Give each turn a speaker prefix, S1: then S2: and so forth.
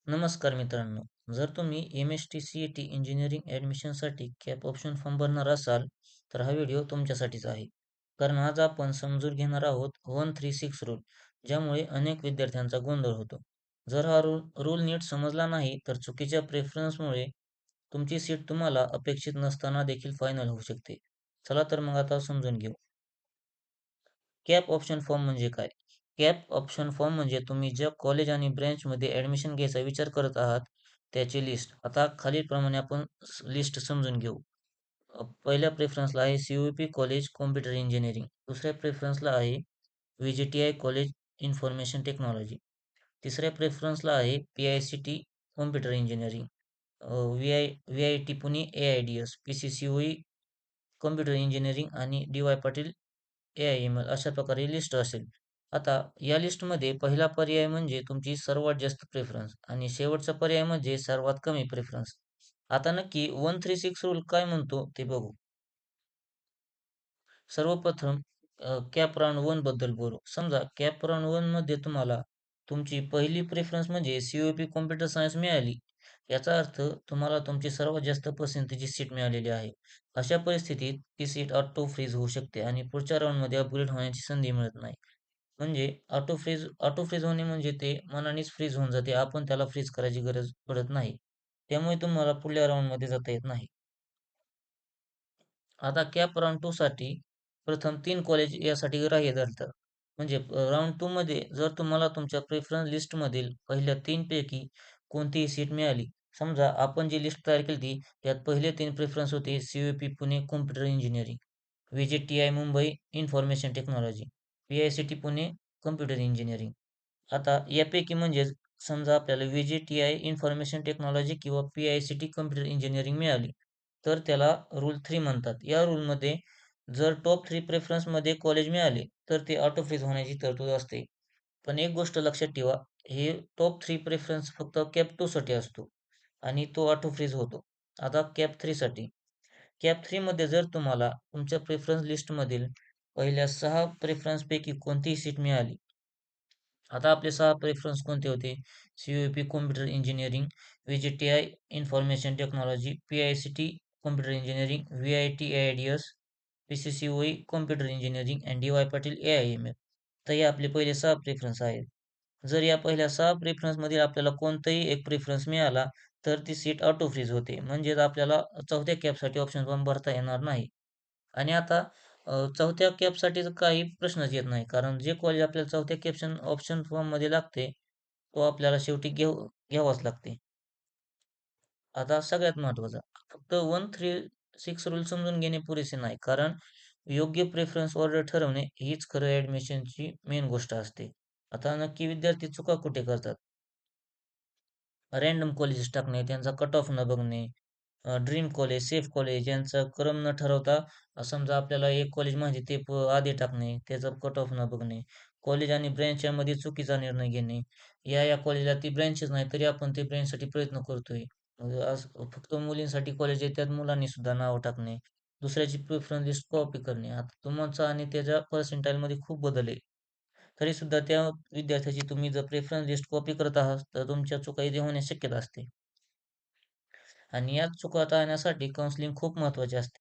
S1: नमस्कार मित्रांनो. जर तुम्ही एम-एस-टी-सी-ई-टी इंजिनिअरिंग ॲडमिशनसाठी कॅप ऑप्शन फॉर्म भरणार असाल, तर हा व्हिडिओ तुमच्यासाठीच आहे. कारण आज आपण समजून घेणार आहोत 136 रूल, ज्यामुळे अनेक विद्यार्थ्यांचा गोंधळ होतो. जर हा रूल नीट समजला नाही, तर चुकीच्या प्रेफरन्समुळे तुमची सीट तुम्हाला अपेक्षित नसताना देखील फायनल होऊ शकते. चला तर मग आता समजून घेऊ. कॅप ऑप्शन फॉर्म म्हणजे काय? कॅप ऑप्शन फॉर्म म्हणजे तुम्ही ज्या कॉलेज आणि ब्रँचमध्ये ॲडमिशन घ्यायचा विचार करत आहात, त्याची लिस्ट. आता खालीलप्रमाणे आपण लिस्ट समजून घेऊ. पहिल्या प्रेफरन्सला आहे सी-यू-पी कॉलेज कॉम्प्युटर इंजिनिअरिंग. दुसऱ्या प्रेफरन्सला आहे व्ही-जी-टी-आय कॉलेज इन्फॉर्मेशन टेक्नॉलॉजी. तिसऱ्या प्रेफरन्सला आहे PICT computer engineering. VIT Pune AIDS, PCCOE computer engineering आणि डी-वाय पाटील ए-आय-एम-एल अशा प्रकारे लिस्ट असेल. आता या लिस्टमध्ये पहिला पर्याय म्हणजे तुमची सर्वात जास्त प्रेफरन्स आणि शेवटचा पर्याय म्हणजे सर्वात कमी प्रेफरन्स. आता नक्की 136 रूल काय म्हणतो ते बघू. सर्वप्रथम कॅप राउंड 1 बद्दल बोलू. समजा कॅप राउंड 1 मध्ये तुम्हाला तुमची पहिली प्रेफरन्स म्हणजे सी-यू-पी कॉम्प्युटर सायन्स मिळाली. याचा अर्थ तुम्हाला तुमची सर्वात जास्त पसंतीची सीट मिळालेली आहे. अशा परिस्थितीत ती सीट ऑटो फ्रीज होऊ शकते आणि पुढच्या राउंडमध्ये अपग्रेड होण्याची संधी मिळत नाही. म्हणजे ऑटो फ्रीज होणे म्हणजे ते मनानेच फ्रीज होऊन जाते. आपण त्याला फ्रीज करायची गरज पडत नाही. त्यामुळे तुम्हाला पुढल्या राउंडमध्ये जाता येत नाही. आता कॅप राउंड 2 साठी प्रथम 3 कॉलेज यासाठी ग्राह्य धरतात. म्हणजे राउंड 2 मध्ये जर तुम्हाला तुमच्या प्रेफरन्स लिस्टमधील पहिल्या 3 पैकी कोणतीही सीट मिळाली. समजा आपण जी लिस्ट तयार केली त्यात पहिले 3 प्रेफरन्स होते CUP Pune computer engineering, VGTI Mumbai information technology, PICT Pune computer engineering. आता यापैकी म्हणजेच समजा आपल्याला व्ही-जी-टी-आय इन्फॉर्मेशन टेक्नॉलॉजी किंवा पी-आय-सी-टी कॉम्प्युटर इंजिनिअरिंग मिळाली, तर त्याला रूल 3 म्हणतात. या रूलमध्ये जर टॉप 3 प्रेफरन्समध्ये कॉलेज मिळाले, तर ते ऑटो फ्रीज होण्याची तरतूद असते. पण एक गोष्ट लक्षात ठेवा, हे टॉप 3 प्रेफरन्स फक्त कॅप 2 साठी असतो आणि तो ऑटो फ्रीज होतो. आता कॅप 3 साठी. कॅप 3 मध्ये जर तुम्हाला तुमच्या प्रेफरन्स लिस्टमधील पहिल्या 6 प्रेफरन्सपैकी कोणतीही सीट मिळाली. आता आपले 6 प्रेफरन्स कोणते होते? CUP computer engineering, VGTI information technology, PICT computer engineering, VIT AIDS, PCCOE computer engineering आणि डी-वाय पाटील ए-आय-एम-एल. तर हे आपले पहिले 6 प्रेफरन्स आहेत. जर या पहिल्या 6 प्रेफरन्समधील आपल्याला कोणताही एक प्रेफरन्स मिळाला, तर ती सीट ऑटो फ्रीज होते. म्हणजेच आपल्याला चौथ्या कॅपसाठी ऑप्शन फॉर्म भरता येणार नाही. आणि आता चौथ्या कॅपसाठी तर काही प्रश्नच येत नाही. कारण जे कॉलेज आपल्याला चौथ्या कॅप्शन ऑप्शन फॉर्ममध्ये लागते, तो आपल्याला शेवटी घ्यावाच लागते. आता सगळ्यात महत्त्वाचा, फक्त 136 रूल समजून घेणे पुरेसे नाही. कारण योग्य प्रेफरन्स ऑर्डर ठरवणे हीच खरं ॲडमिशनची मेन गोष्ट असते. आता नक्की विद्यार्थी चुका कुठे करतात? रँडम कॉलेजेस टाकणे, त्यांचा कट ऑफ न बघणे, ड्रीम कॉलेज, सेफ कॉलेज यांचा क्रम न ठरवता समजा आपल्याला एक कॉलेज माहिती ते आधी टाकणे, त्याचा कट ऑफ न बघणे, कॉलेज आणि ब्रँच यामध्ये चुकीचा निर्णय घेणे. या कॉलेजला ती ब्रँचच नाही तरी आपण ते ब्रँचसाठी प्रयत्न करतोय. असं फक्त मुलींसाठी कॉलेज आहे त्यात मुलांनी सुद्धा नावं टाकणे. दुसऱ्याची प्रेफरन्स लिस्ट कॉपी करणे. आता तुमचा आणि त्याच्या पर्सेंटाइलमध्ये खूप बदल आहे. तरीसुद्धा त्या विद्यार्थ्याची तुम्ही जर प्रेफरन्स लिस्ट कॉपी करत आहात, तर तुमच्या चुका इथे होण्याची शक्यता असते. आणि या चुका टाळण्यासाठी काउन्सिलिंग खूप महत्त्वाचे असते.